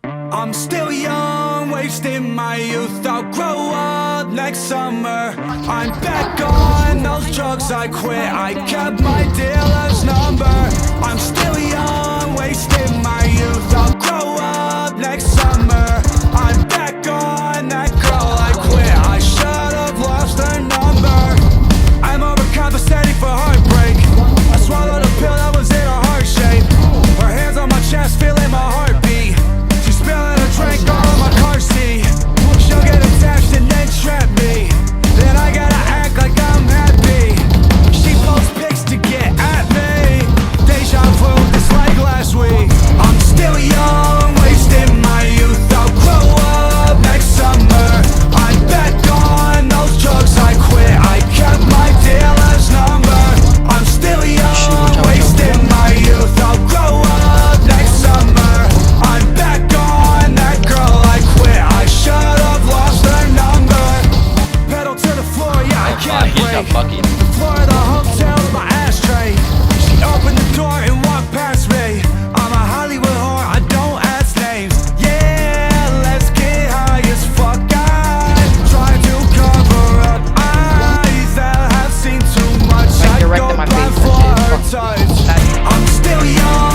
I'm still young, wasting my youth. I'll grow up next summer. I'm back on those drugs I quit. I kept my dealer's number. I'm still young, wasting my youth. I'll grow up next summer. I'm back on that girl I quit. I should've lost her number. I'm overcompensating for heartbreak. I swallowed a pill that was in a heart shape. Her hands on my chest, feeling my heartbeat. She's spilling a drink all on my car seat. She'll get attached and then trap me. Then I gotta act like I'm happy. She posts pics to get at me. Deja vu, it's like last week. I'm still young, wasting my youth. I'll grow up next summer. I'm back on those drugs I quit. I kept my dealer's number. I'm still young, wasting my youth. I'll grow up next summer. I'm back on that girl I quit. I should've lost her number. Pedal to the floor, yeah, I can't break. The floor of the hotel to my ashtray. She opened the door and walked past me. I'm a Hollywood whore, I don't ask names. Yeah, let's get high as fuck. I try to cover up eyes that have seen too much. I go blind for her touch. I'm still young,